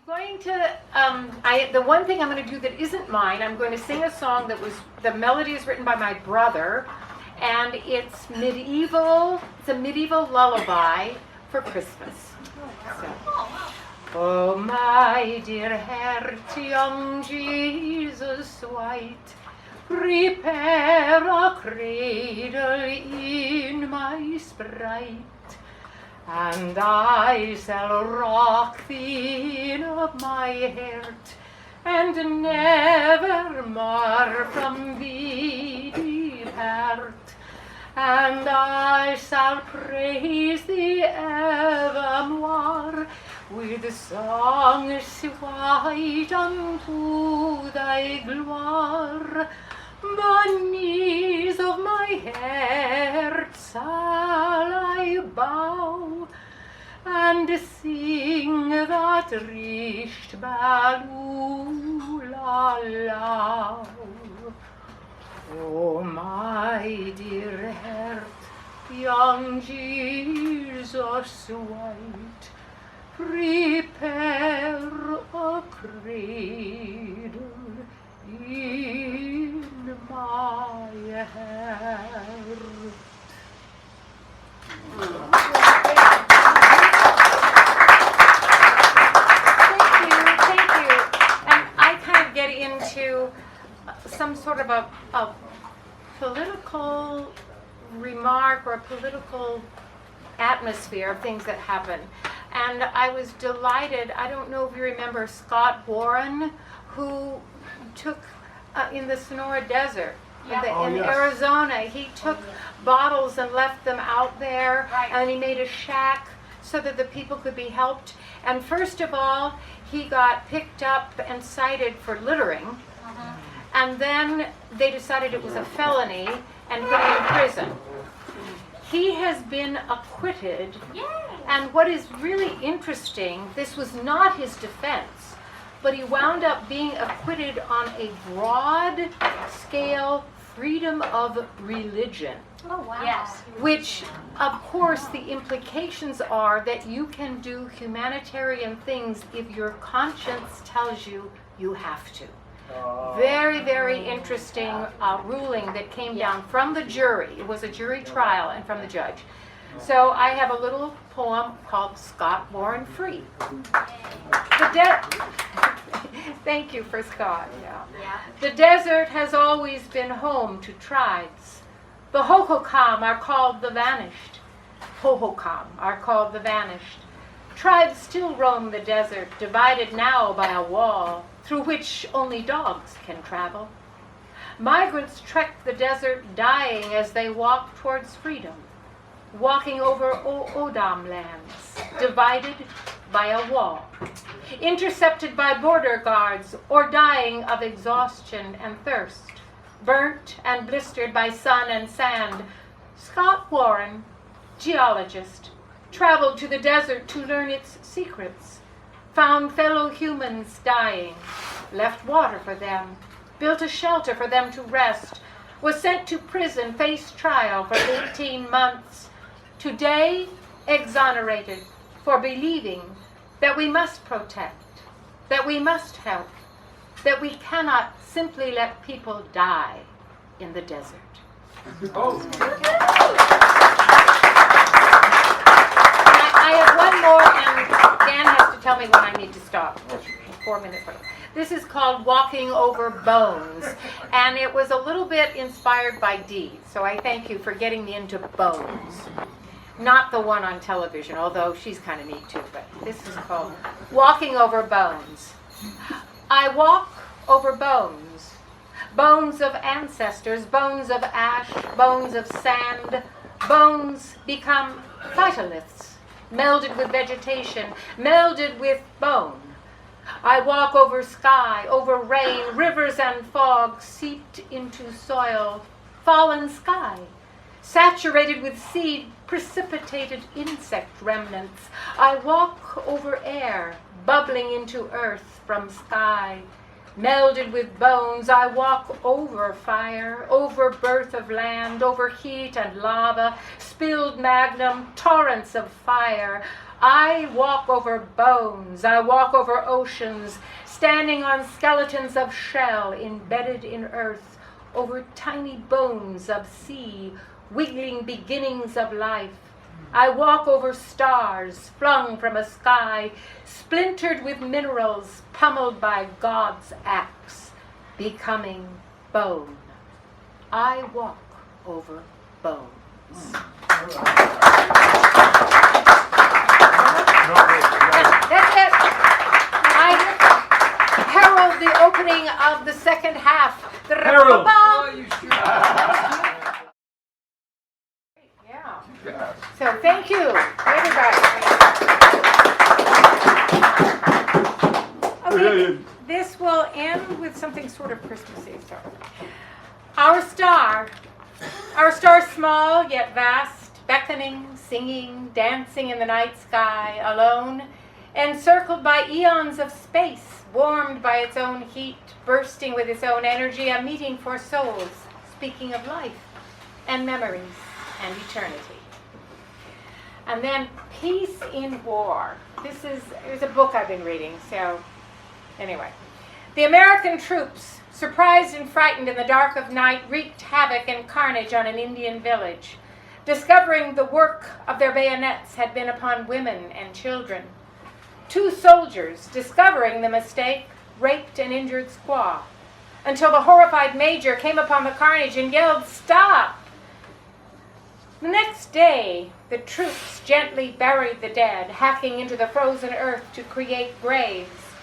going to, the one thing I'm going to do that isn't mine, I'm going to sing a song that was, the melody is written by my brother, and it's a medieval lullaby for Christmas. So. Oh, my dear heart, young Jesus white, prepare a cradle in my sprite, and I shall rock thee in my heart, and never more from thee depart. And I shall praise thee evermore with songs sweet unto thy glory. The knees of my heart shall I bow, and sing that Richt Balula. Oh, my dear heart, young Jesus white, prepare a cradle in my heart. Thank you. And I kind of get into some sort of a political remark or a political atmosphere of things that happen. And I was delighted, I don't know if you remember Scott Warren, who took in the Sonora Desert, in Arizona, he took bottles and left them out there, and he made a shack so that the people could be helped. And first of all, he got picked up and cited for littering, and then they decided it was a felony and put him in prison. He has been acquitted, and what is really interesting, this was not his defense, but he wound up being acquitted on a broad scale freedom of religion. Oh, wow. Yes. Which, of course, the implications are that you can do humanitarian things if your conscience tells you you have to. Very, very interesting ruling that came down from the jury. It was a jury trial and from the judge. So I have a little poem called Scott Warren Free. Thank you for Scott. Yeah. The desert has always been home to tribes. The Hohokam are called the vanished. Hohokam are called the vanished. Tribes still roam the desert, divided now by a wall through which only dogs can travel. Migrants trek the desert, dying as they walk towards freedom, walking over Odam lands, divided by a wall, intercepted by border guards, or dying of exhaustion and thirst, burnt and blistered by sun and sand. Scott Warren, geologist, traveled to the desert to learn its secrets, found fellow humans dying, left water for them, built a shelter for them to rest, was sent to prison, faced trial for 18 months, today exonerated for believing that we must protect, that we must help, that we cannot simply let people die in the desert. I have one more, and Dan has to tell me when I need to stop. 4 minutes. This is called Walking Over Bones, and it was a little bit inspired by Dee, so I thank you for getting me into bones. Not the one on television, although she's kind of neat too, but this is called Walking Over Bones. I walk over bones, bones of ancestors, bones of ash, bones of sand. Bones become phytoliths, melded with vegetation, melded with bone. I walk over sky, over rain, rivers and fog seeped into soil, fallen sky, saturated with seed, precipitated insect remnants. I walk over air, bubbling into earth from sky, melded with bones. I walk over fire, over birth of land, over heat and lava, spilled magnum, torrents of fire. I walk over bones, I walk over oceans, standing on skeletons of shell embedded in earth, over tiny bones of sea, wiggling beginnings of life. I walk over stars flung from a sky, splintered with minerals, pummeled by God's axe, becoming bone. I walk over bones. That's it. I herald the opening of the second half. Herald. Yeah. So thank you, everybody. Okay, this will end with something sort of Christmassy. So, our star small yet vast, beckoning, singing, dancing in the night sky, alone, encircled by eons of space, warmed by its own heat, bursting with its own energy, a meeting for souls, speaking of life and memories and eternity. And then Peace in War. Here's a book I've been reading, so anyway. The American troops, surprised and frightened in the dark of night, wreaked havoc and carnage on an Indian village, discovering the work of their bayonets had been upon women and children. 2 soldiers, discovering the mistake, raped an injured squaw, until the horrified major came upon the carnage and yelled, "Stop!" The next day, the troops gently buried the dead, hacking into the frozen earth to create graves.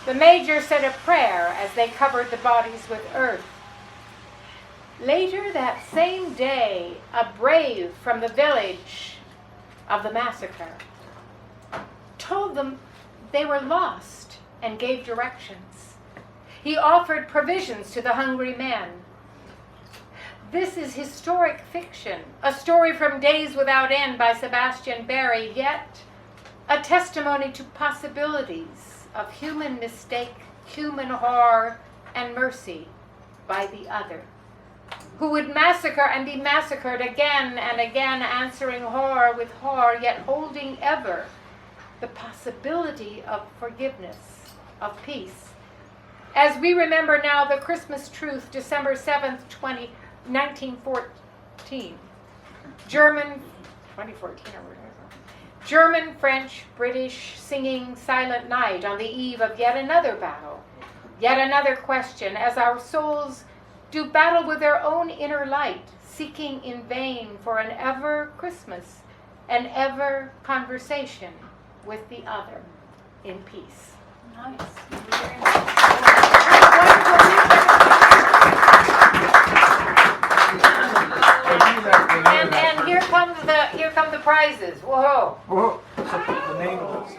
The major said a prayer as they covered the bodies with earth. Later that same day, a brave from the village of the massacre told them they were lost and gave directions. He offered provisions to the hungry men. This is historic fiction, a story from Days Without End by Sebastian Barry, yet a testimony to possibilities of human mistake, human horror, and mercy by the other, who would massacre and be massacred again and again, answering horror with horror, yet holding ever the possibility of forgiveness, of peace. As we remember now the Christmas truth, December 7th, 1914. German, French, British singing Silent Night on the eve of yet another battle, yet another question, as our souls do battle with their own inner light, seeking in vain for an ever Christmas, an ever conversation with the other in peace. Nice. And here come the prizes. Whoa. Whoa. The name of it.